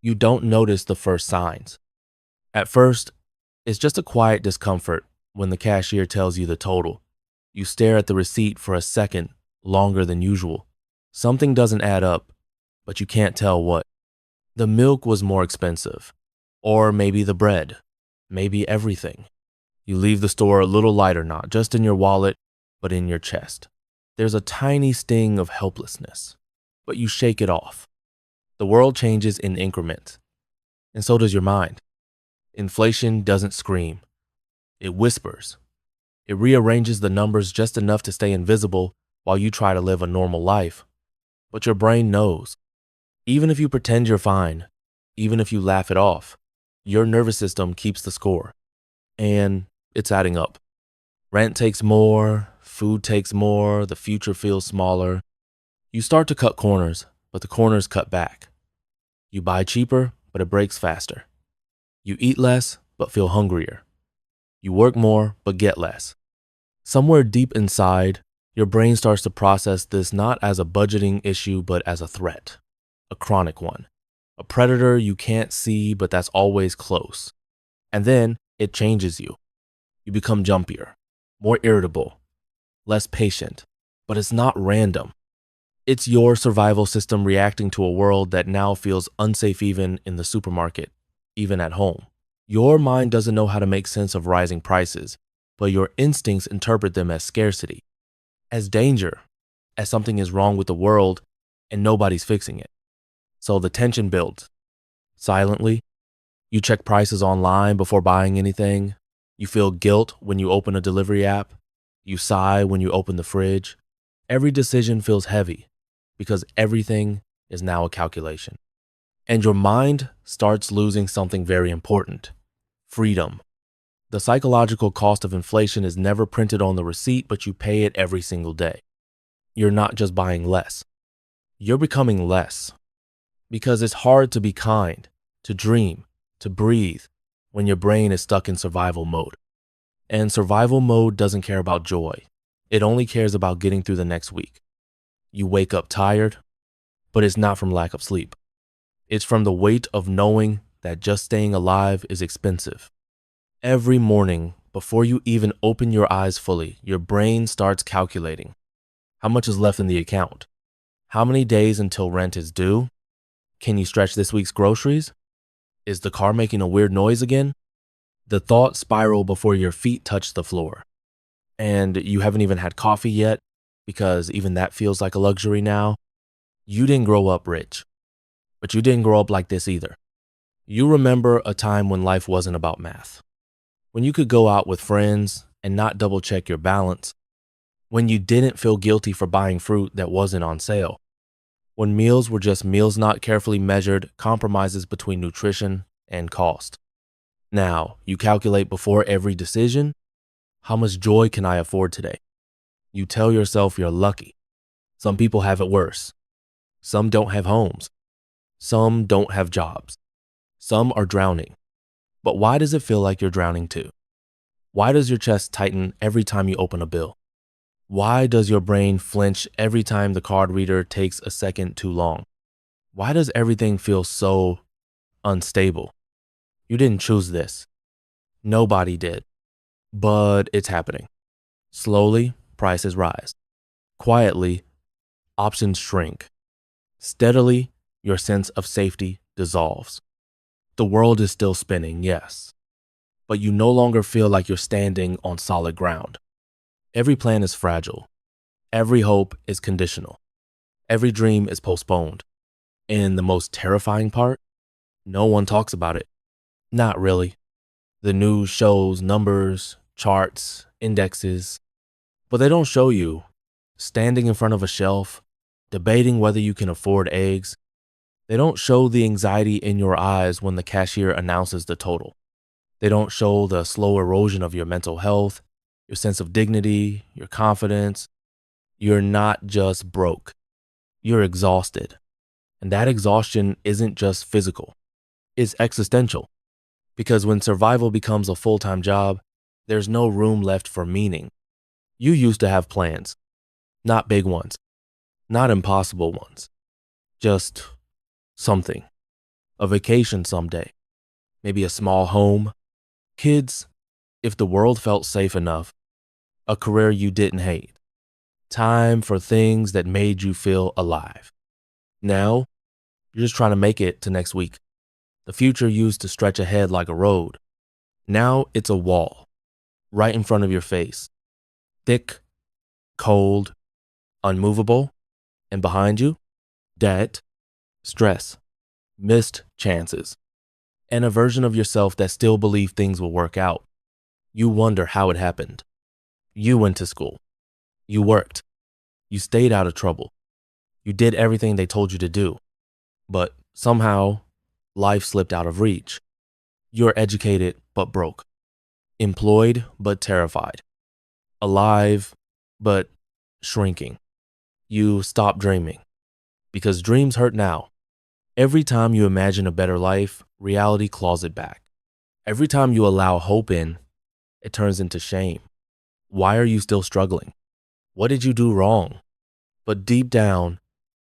You don't notice the first signs. At first, it's just a quiet discomfort when the cashier tells you the total. You stare at the receipt for a second, longer than usual. Something doesn't add up, but you can't tell what. The milk was more expensive. Or maybe the bread. Maybe everything. You leave the store a little lighter, not just in your wallet, but in your chest. There's a tiny sting of helplessness, but you shake it off. The world changes in increments, and so does your mind. Inflation doesn't scream. It whispers. It rearranges the numbers just enough to stay invisible while you try to live a normal life. But your brain knows. Even if you pretend you're fine, even if you laugh it off, your nervous system keeps the score. And it's adding up. Rent takes more, food takes more, the future feels smaller. You start to cut corners, but the corners cut back. You buy cheaper, but it breaks faster. You eat less, but feel hungrier. You work more, but get less. Somewhere deep inside, your brain starts to process this not as a budgeting issue, but as a threat, a chronic one, a predator you can't see, but that's always close. And then it changes you. You become jumpier, more irritable, less patient, but it's not random. It's your survival system reacting to a world that now feels unsafe even in the supermarket, even at home. Your mind doesn't know how to make sense of rising prices, but your instincts interpret them as scarcity, as danger, as something is wrong with the world and nobody's fixing it. So the tension builds. Silently, you check prices online before buying anything. You feel guilt when you open a delivery app. You sigh when you open the fridge. Every decision feels heavy because everything is now a calculation. And your mind starts losing something very important: freedom. The psychological cost of inflation is never printed on the receipt, but you pay it every single day. You're not just buying less. You're becoming less. Because it's hard to be kind, to dream, to breathe when your brain is stuck in survival mode. And survival mode doesn't care about joy. It only cares about getting through the next week. You wake up tired, but it's not from lack of sleep. It's from the weight of knowing that just staying alive is expensive. Every morning, before you even open your eyes fully, your brain starts calculating. How much is left in the account? How many days until rent is due? Can you stretch this week's groceries? Is the car making a weird noise again? The thoughts spiral before your feet touch the floor. And you haven't even had coffee yet, because even that feels like a luxury now. You didn't grow up rich, but you didn't grow up like this either. You remember a time when life wasn't about math, when you could go out with friends and not double check your balance, when you didn't feel guilty for buying fruit that wasn't on sale, when meals were just meals not carefully measured compromises between nutrition and cost. Now, you calculate before every decision, how much joy can I afford today? You tell yourself you're lucky. Some people have it worse. Some don't have homes. Some don't have jobs. Some are drowning. But why does it feel like you're drowning too? Why does your chest tighten every time you open a bill? Why does your brain flinch every time the card reader takes a second too long? Why does everything feel so unstable? You didn't choose this. Nobody did. But it's happening. Slowly, prices rise. Quietly, options shrink. Steadily, your sense of safety dissolves. The world is still spinning, yes, but you no longer feel like you're standing on solid ground. Every plan is fragile. Every hope is conditional. Every dream is postponed. And the most terrifying part? No one talks about it. Not really. The news shows numbers, charts, indexes, but they don't show you standing in front of a shelf, debating whether you can afford eggs. They don't show the anxiety in your eyes when the cashier announces the total. They don't show the slow erosion of your mental health, your sense of dignity, your confidence. You're not just broke. You're exhausted. And that exhaustion isn't just physical. It's existential. Because when survival becomes a full-time job, there's no room left for meaning. You used to have plans. Not big ones. Not impossible ones. Just something. a vacation someday, maybe a small home, kids, if the world felt safe enough, a career you didn't hate, time for things that made you feel alive. Now, you're just trying to make it to next week. The future used to stretch ahead like a road. Now it's a wall right in front of your face, thick, cold, unmovable, and behind you, debt, stress, missed chances, and a version of yourself that still believes things will work out. You wonder how it happened. You went to school. You worked. You stayed out of trouble. You did everything they told you to do. But somehow, life slipped out of reach. You're educated but broke. Employed but terrified. Alive but shrinking. You stop dreaming. Because dreams hurt now. Every time you imagine a better life, reality claws it back. Every time you allow hope in, it turns into shame. Why are you still struggling? What did you do wrong? But deep down,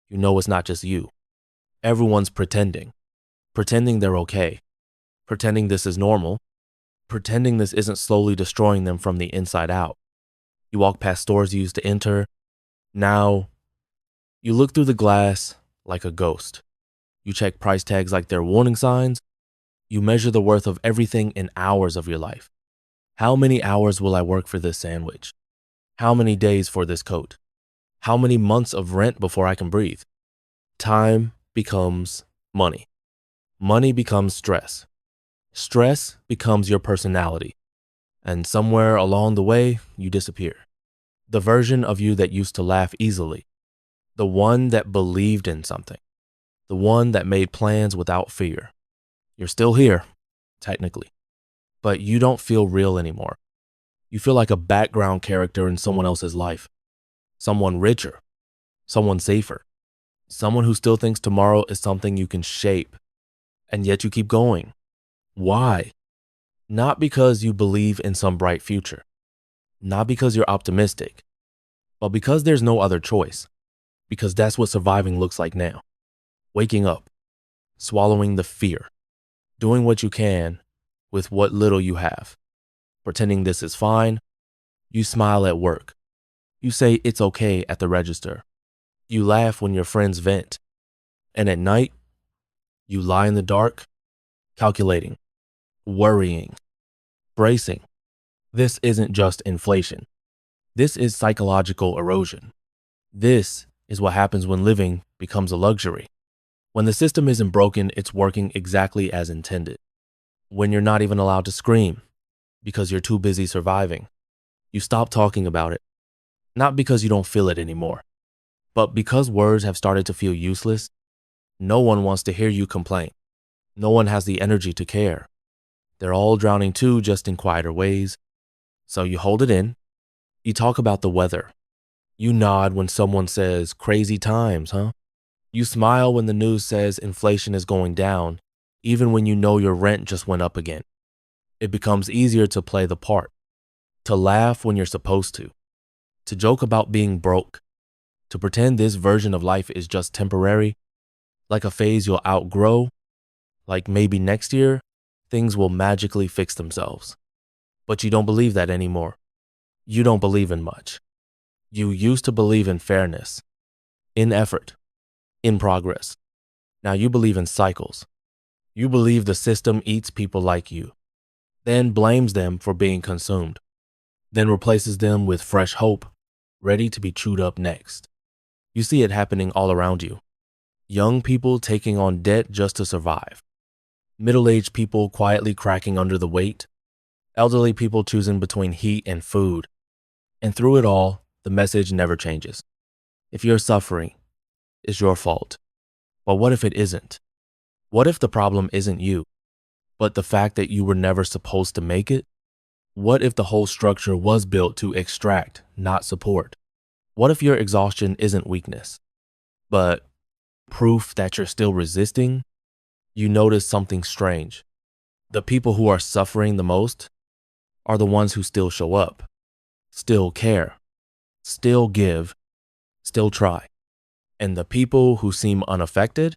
you know it's not just you. Everyone's pretending. Pretending they're okay. Pretending this is normal. Pretending this isn't slowly destroying them from the inside out. You walk past stores you used to enter. Now, you look through the glass like a ghost. You check price tags like they're warning signs. You measure the worth of everything in hours of your life. How many hours will I work for this sandwich? How many days for this coat? How many months of rent before I can breathe? Time becomes money. Money becomes stress. Stress becomes your personality. And somewhere along the way, you disappear. The version of you that used to laugh easily. The one that believed in something. The one that made plans without fear. You're still here, technically. But you don't feel real anymore. You feel like a background character in someone else's life. Someone richer. Someone safer. Someone who still thinks tomorrow is something you can shape. And yet you keep going. Why? Not because you believe in some bright future. Not because you're optimistic. But because there's no other choice. Because that's what surviving looks like now. Waking up. Swallowing the fear. Doing what you can with what little you have. Pretending this is fine. You smile at work. You say it's okay at the register. You laugh when your friends vent. And at night, you lie in the dark, calculating, worrying, bracing. This isn't just inflation. This is psychological erosion. This is what happens when living becomes a luxury. When the system isn't broken, it's working exactly as intended. When you're not even allowed to scream because you're too busy surviving. You stop talking about it, not because you don't feel it anymore, but because words have started to feel useless. No one wants to hear you complain. No one has the energy to care. They're all drowning too, just in quieter ways. So you hold it in. You talk about the weather. You nod when someone says, crazy times, huh? You smile when the news says inflation is going down, even when you know your rent just went up again. It becomes easier to play the part, to laugh when you're supposed to joke about being broke, to pretend this version of life is just temporary, like a phase you'll outgrow, like maybe next year, things will magically fix themselves. But you don't believe that anymore. You don't believe in much. You used to believe in fairness, in effort, in progress. Now you believe in cycles. You believe the system eats people like you, then blames them for being consumed, then replaces them with fresh hope, ready to be chewed up next. You see it happening all around you. Young people taking on debt just to survive. Middle-aged people quietly cracking under the weight. Elderly people choosing between heat and food. And through it all, the message never changes. If you're suffering, it's your fault. But what if it isn't? What if the problem isn't you, but the fact that you were never supposed to make it? What if the whole structure was built to extract, not support? What if your exhaustion isn't weakness, but proof that you're still resisting? You notice something strange. The people who are suffering the most are the ones who still show up, still care, still give, still try. And the people who seem unaffected,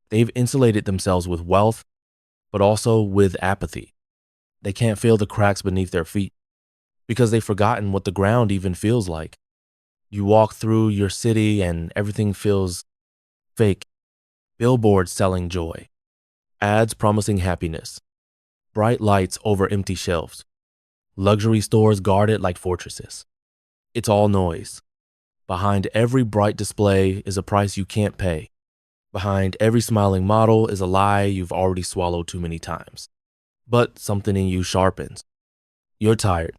They've insulated themselves with wealth, but also with apathy. They can't feel the cracks beneath their feet because they've forgotten what the ground even feels like. You walk through your city and everything feels fake. Billboards selling joy, ads promising happiness, bright lights over empty shelves, luxury stores guarded like fortresses. It's all noise. Behind every bright display is a price you can't pay. Behind every smiling model is a lie you've already swallowed too many times. But something in you sharpens. You're tired,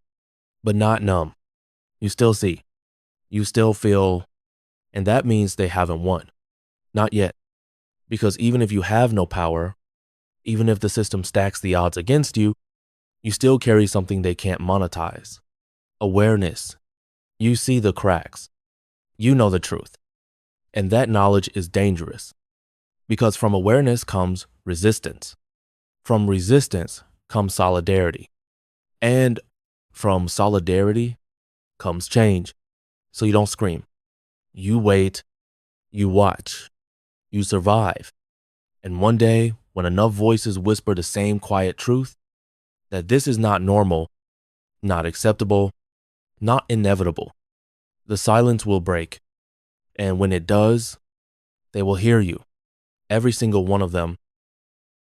but not numb. You still see. You still feel, and that means they haven't won. Not yet. Because even if you have no power, even if the system stacks the odds against you, you still carry something they can't monetize. Awareness. You see the cracks. You know the truth. And that knowledge is dangerous. Because from awareness comes resistance. From resistance comes solidarity. And from solidarity comes change. So you don't scream. You wait. You watch. You survive. And one day, when enough voices whisper the same quiet truth, that this is not normal, not acceptable, not inevitable, the silence will break. And when it does, they will hear you. Every single one of them